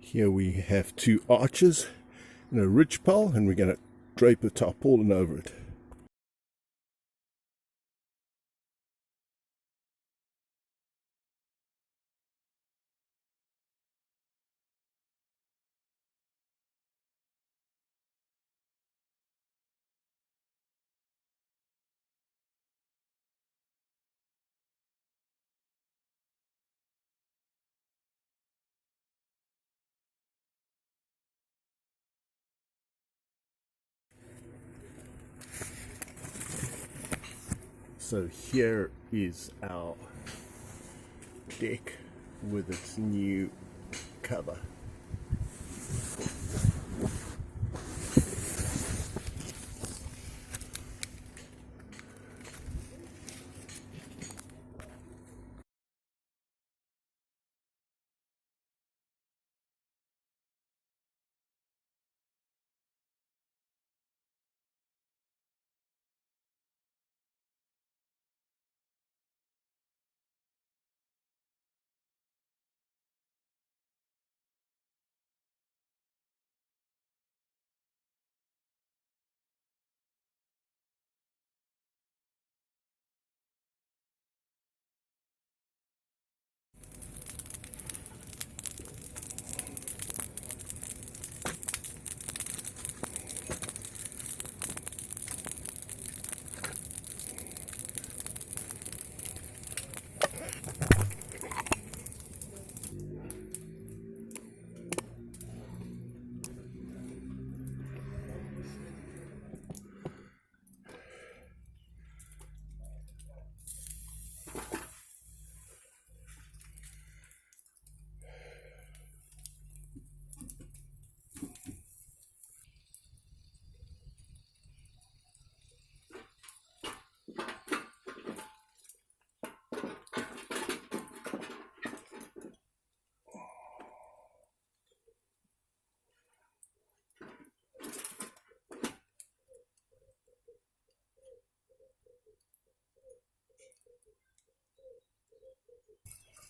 Here we have two arches and a ridgepole, and we're going to drape the tarpaulin over it. So here is our deck with its new cover.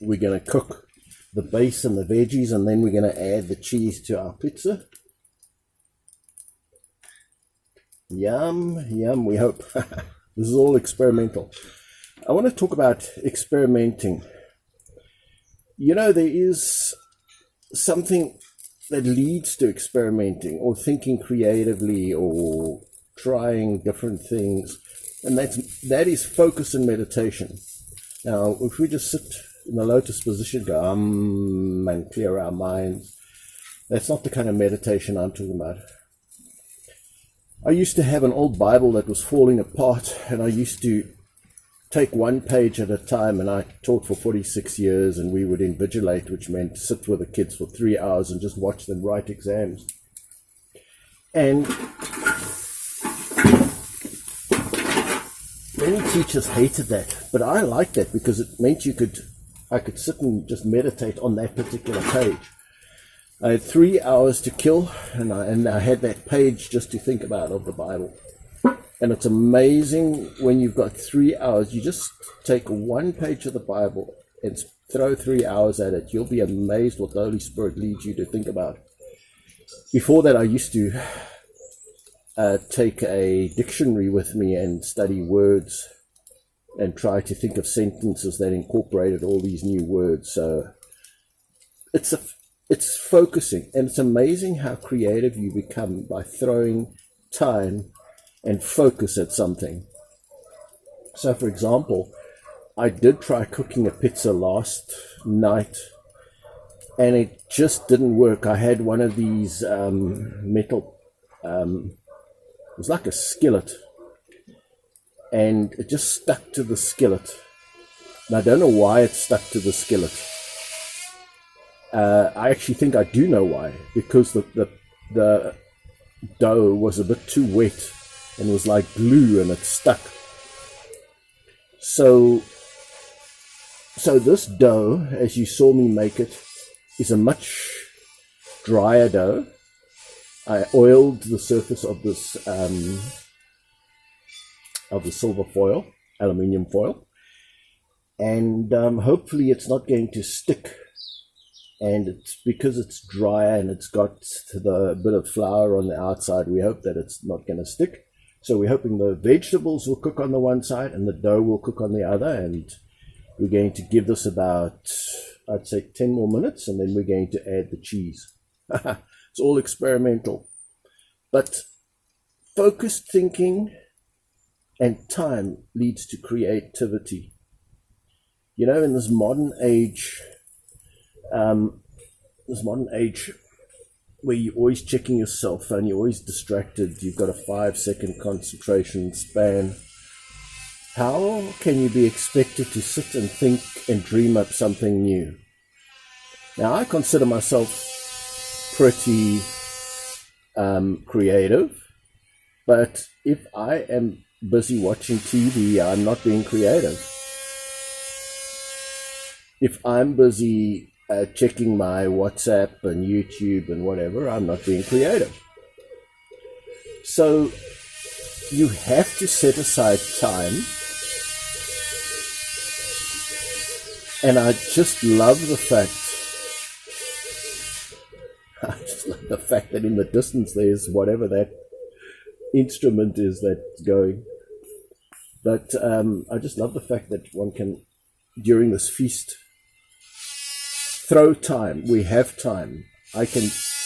We're going to cook the base and the veggies, and then we're going to add the cheese to our pizza. Yum, yum, we hope. This is all experimental. I want to talk about experimenting. You know, there is something that leads to experimenting or thinking creatively or trying different things, and that is focus and meditation. Now, if we just sit in the lotus position, go and clear our minds, that's not the kind of meditation I'm talking about. I used to have an old Bible that was falling apart, and I used to take one page at a time, and I taught for 46 years, and we would invigilate, which meant sit with the kids for 3 hours and just watch them write exams. And many teachers hated that, but I liked that because it meant I could sit and just meditate on that particular page. I had 3 hours to kill, and I had that page just to think about of the Bible. And it's amazing when you've got 3 hours, you just take one page of the Bible and throw 3 hours at it. You'll be amazed what the Holy Spirit leads you to think about. Before that, I used to take a dictionary with me and study words and try to think of sentences that incorporated all these new words. So it's focusing, and it's amazing how creative you become by throwing time and focus at something. So, for example, I did try cooking a pizza last night, and it just didn't work. I had one of these metal, it was like a skillet, and it just stuck to the skillet. And I don't know why it stuck to the skillet. I actually think I do know why, because the dough was a bit too wet and was like glue, and it stuck. So this dough, as you saw me make it, is a much drier dough. I oiled the surface of this of the silver foil, aluminium foil, and hopefully it's not going to stick and it's because it's drier and it's got the bit of flour on the outside, we hope that it's not going to stick. So we're hoping the vegetables will cook on the one side and the dough will cook on the other, and we're going to give this about, I'd say, 10 more minutes, and then we're going to add the cheese. It's all experimental. But focused thinking and time leads to creativity. You know, in this modern age where you're always checking your cell phone, you're always distracted, you've got a 5-second concentration span, how can you be expected to sit and think and dream up something new? Now, I consider myself pretty creative, but if I am busy watching TV, I'm not being creative. If I'm busy checking my WhatsApp and YouTube and whatever, I'm not being creative. So you have to set aside time. And I just love the fact that in the distance there's whatever that instrument is that's going. But I just love the fact that one can, during this feast, throw time. We have time. I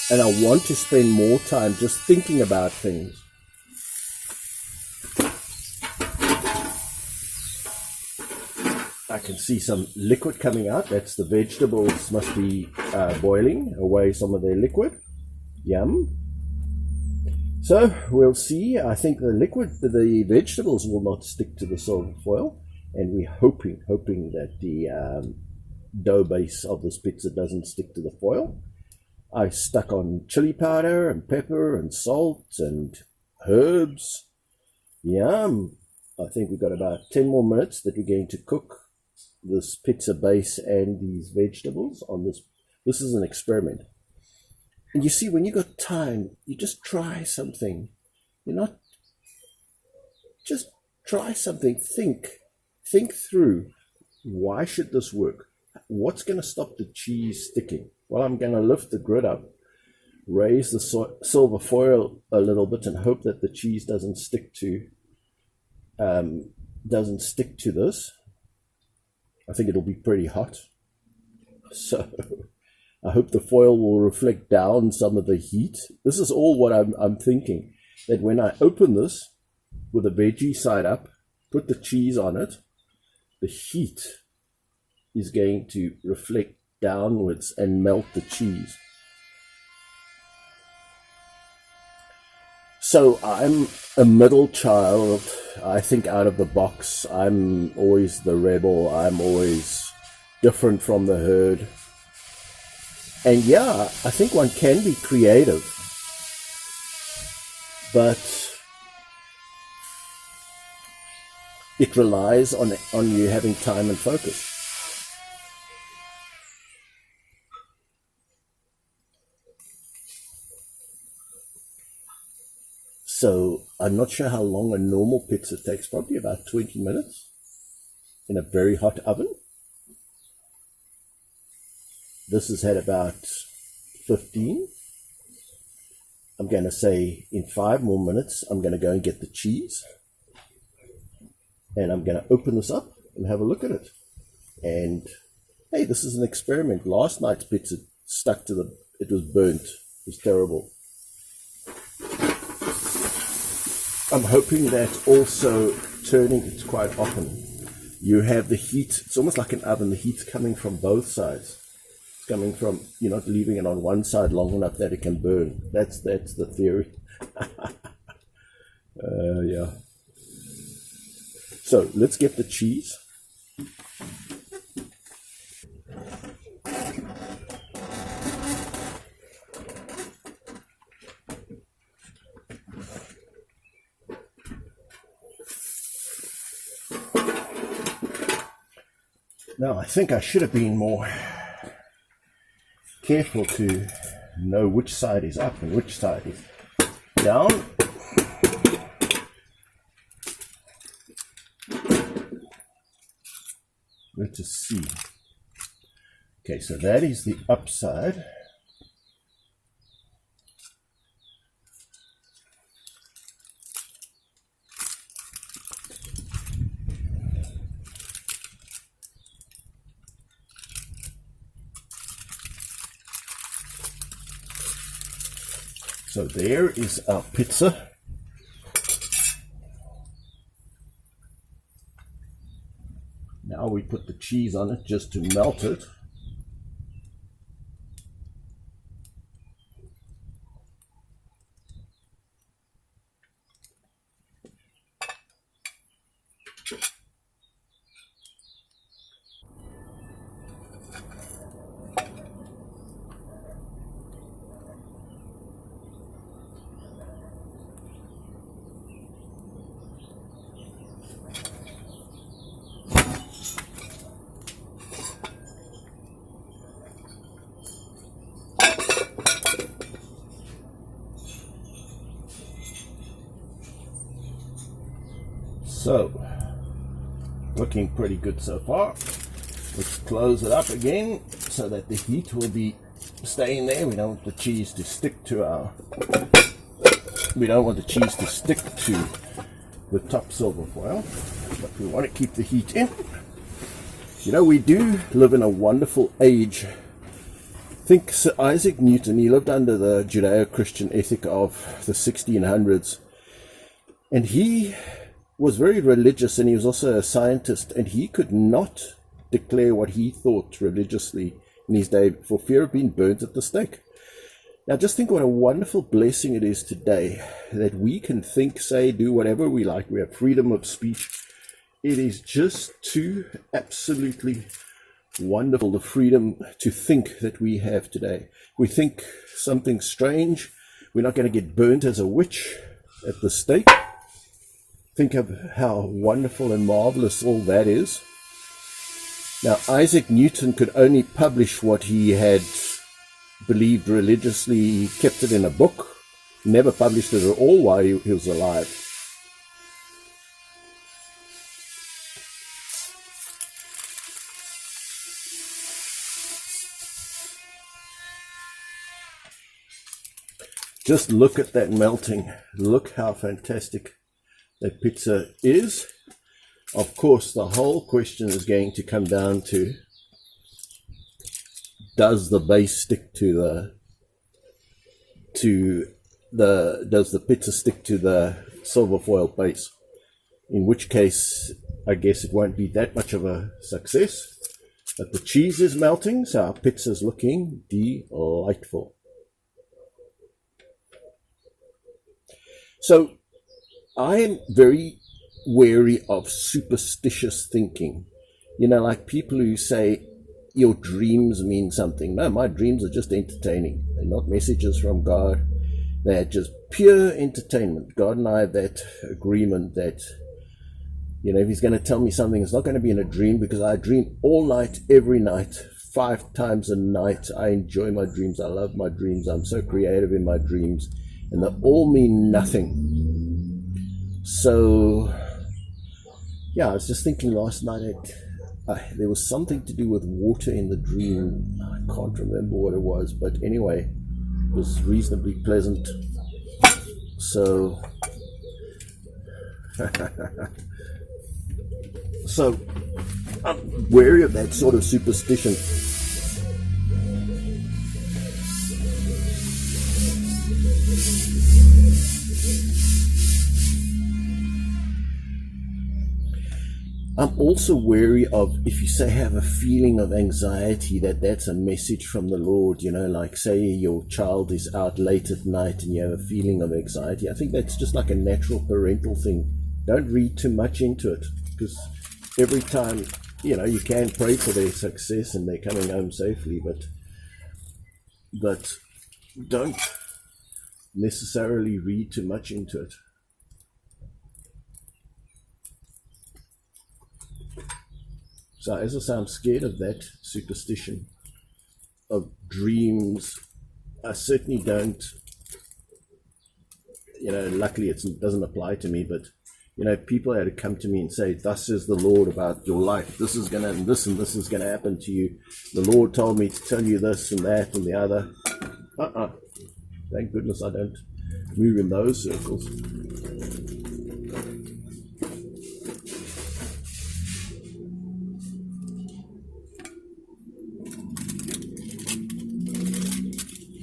want to spend more time just thinking about things. I can see some liquid coming out. That's the vegetables must be boiling away some of their liquid. Yum. So we'll see. I think the vegetables will not stick to the silver foil, and we're hoping that the dough base of this pizza doesn't stick to the foil. I stuck on chili powder and pepper and salt and herbs. Yum. I think we've got about 10 more minutes that we're going to cook this pizza base and these vegetables on this. This is an experiment. And you see, when you got time, you just try something. Just try something. Think through. Why should this work? What's going to stop the cheese sticking? Well, I'm going to lift the grid up, raise the silver foil a little bit, and hope that the cheese doesn't stick to this. I think it'll be pretty hot. So I hope the foil will reflect down some of the heat. This is all what I'm thinking, that when I open this with the veggie side up, put the cheese on it, the heat is going to reflect downwards and melt the cheese. So I'm a middle child. I think out of the box. I'm always the rebel. I'm always different from the herd. And yeah, I think one can be creative, but it relies on you having time and focus. So I'm not sure how long a normal pizza takes, probably about 20 minutes in a very hot oven. This has had about 15. I'm going to say in 5 more minutes, I'm going to go and get the cheese. And I'm going to open this up and have a look at it. And hey, this is an experiment. Last night's pizza stuck to it was burnt. It was terrible. I'm hoping that also turning, it's quite often, you have the heat, it's almost like an oven, the heat's coming from both sides. It's coming from, you're not leaving it on one side long enough that it can burn. That's the theory. Yeah. So let's get the cheese. Now, I think I should have been more careful to know which side is up and which side is down. Let's just see. Okay, so that is the upside. So there is our pizza. Now we put the cheese on it just to melt it. So, looking pretty good so far. Let's close it up again so that the heat will be staying there. We don't want the cheese to stick to the top silver foil, but we want to keep the heat in. You know, we do live in a wonderful age. Think Sir Isaac Newton, he lived under the Judeo-Christian ethic of the 1600s, and he was very religious, and he was also a scientist, and he could not declare what he thought religiously in his day for fear of being burnt at the stake. Now just think what a wonderful blessing it is today that we can think, say, do whatever we like. We have freedom of speech. It is just too absolutely wonderful, the freedom to think that we have today. We think something strange, we're not going to get burnt as a witch at the stake. Think of how wonderful and marvelous all that is. Now, Isaac Newton could only publish what he had believed religiously. He kept it in a book, never published it at all while he was alive. Just look at that melting. Look how fantastic that pizza is. Of course, the whole question is going to come down to, does the base stick to does the pizza stick to the silver foil base? In which case, I guess it won't be that much of a success. But the cheese is melting, so our pizza is looking delightful. So I am very wary of superstitious thinking. You know, like people who say your dreams mean something. No, my dreams are just entertaining. They're not messages from God. They're just pure entertainment. God and I have that agreement that, you know, if he's going to tell me something, it's not going to be in a dream, because I dream all night, every night, 5 times a night. I enjoy my dreams. I love my dreams. I'm so creative in my dreams. And they all mean nothing. So, yeah, I was just thinking last night there was something to do with water in the dream. I can't remember what it was, but anyway, it was reasonably pleasant. So, so I'm wary of that sort of superstition. I'm also wary of, if you say have a feeling of anxiety, that's a message from the Lord. You know, like say your child is out late at night and you have a feeling of anxiety. I think that's just like a natural parental thing. Don't read too much into it, because every time, you know, you can pray for their success and they're coming home safely, but don't necessarily read too much into it. So as I say, I'm scared of that superstition of dreams. I certainly don't, you know, luckily it doesn't apply to me, but You know, people had to come to me and say, "Thus says the Lord about your life. This is gonna, and this is gonna happen to you. The Lord told me to tell you this and that and the other." Thank goodness I don't move in those circles.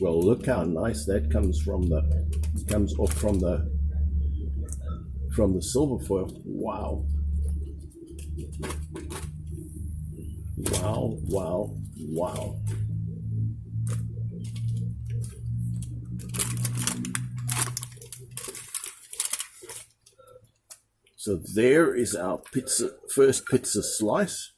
Well, look how nice that comes off from the silver foil. Wow. Wow, wow, wow. So there is our first pizza slice.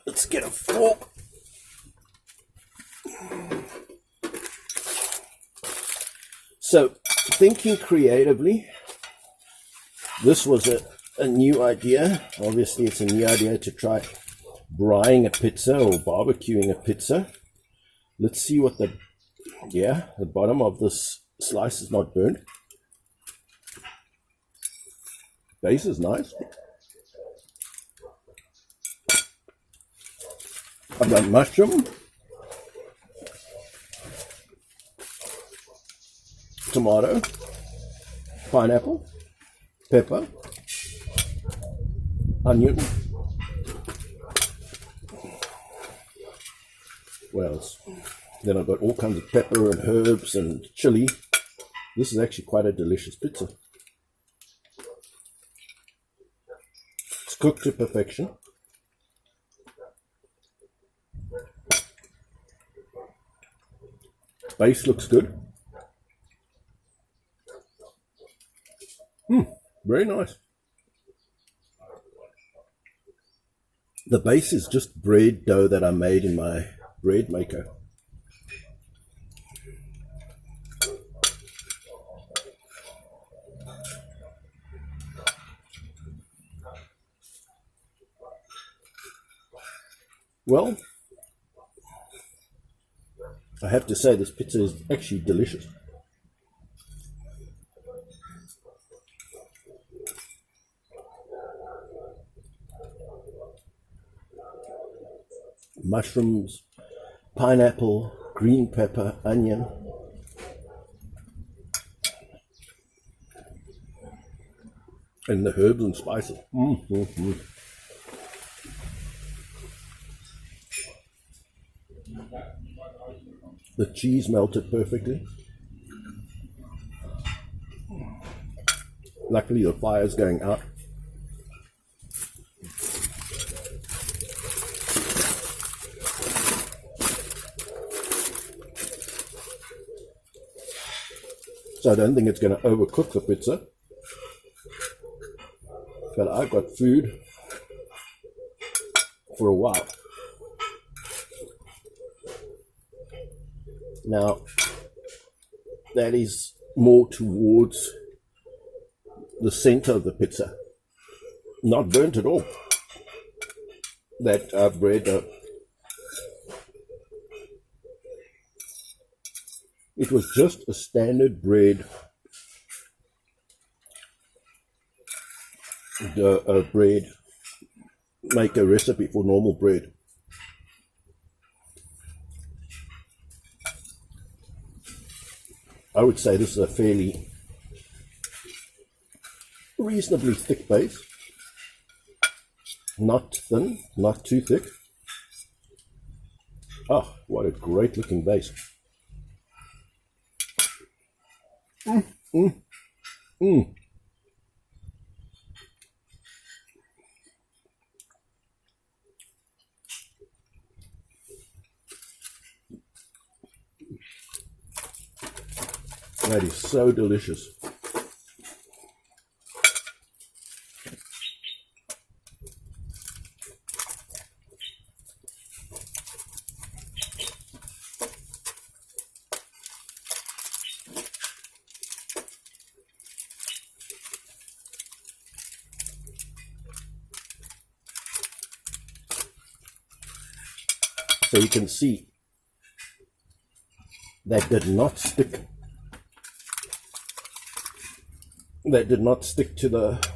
Let's get a fork. So, thinking creatively, this was a new idea. Obviously, it's a new idea to try braaiing a pizza or barbecuing a pizza. Let's see what the bottom of this slice is not burnt. Base is nice. I've got mushroom, tomato, pineapple, pepper, onion. What else? Then I've got all kinds of pepper and herbs and chili. This is actually quite a delicious pizza. It's cooked to perfection. Base looks good. Very nice. The base is just bread dough that I made in my bread maker. Well, I have to say this pizza is actually delicious. Mushrooms, pineapple, green pepper, onion. And the herbs and spices. The cheese melted perfectly. Luckily the fire's going out. So I don't think it's going to overcook the pizza. But I've got food for a while. Now, that is more towards the center of the pizza. Not burnt at all. That bread dough. It was just a standard bread make a recipe for normal bread. I would say this is a fairly reasonably thick base. Not thin, not too thick. Oh, what a great looking base. That is so delicious. So you can see that did not stick. That did not stick to the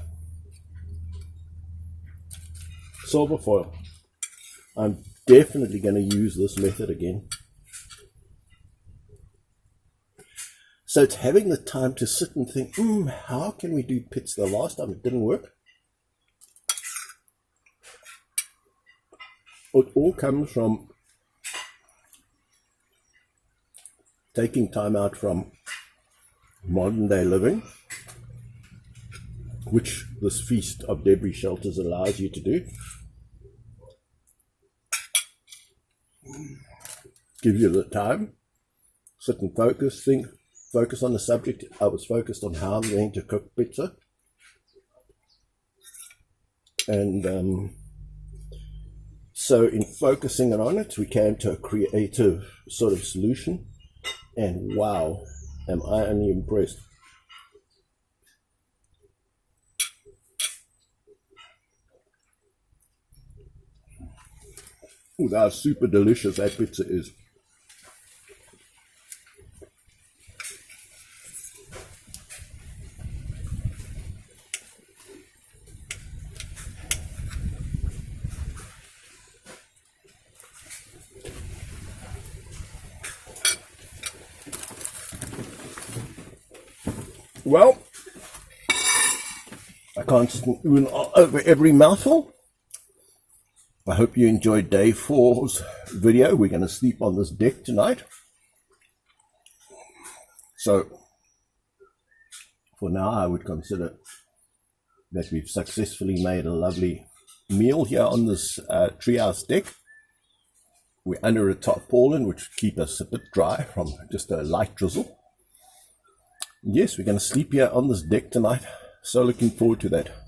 silver foil. I'm definitely going to use this method again. So it's having the time to sit and think, how can we do pits? The last time it didn't work. It all comes from taking time out from modern day living, which this Feast of Debris Shelters allows you to do. Give you the time, sit and focus, think, focus on the subject. I was focused on how I'm going to cook pizza. And so in focusing on it, we came to a creative sort of solution. And wow, am I only impressed. Oh, that's super delicious, that pizza is. Well, I can't spoon over every mouthful. I hope you enjoyed day 4's video. We're going to sleep on this deck tonight. So, for now, I would consider that we've successfully made a lovely meal here on this treehouse deck. We're under a tarpaulin, which keep us a bit dry from just a light drizzle. Yes, we're going to sleep here on this deck tonight. So looking forward to that.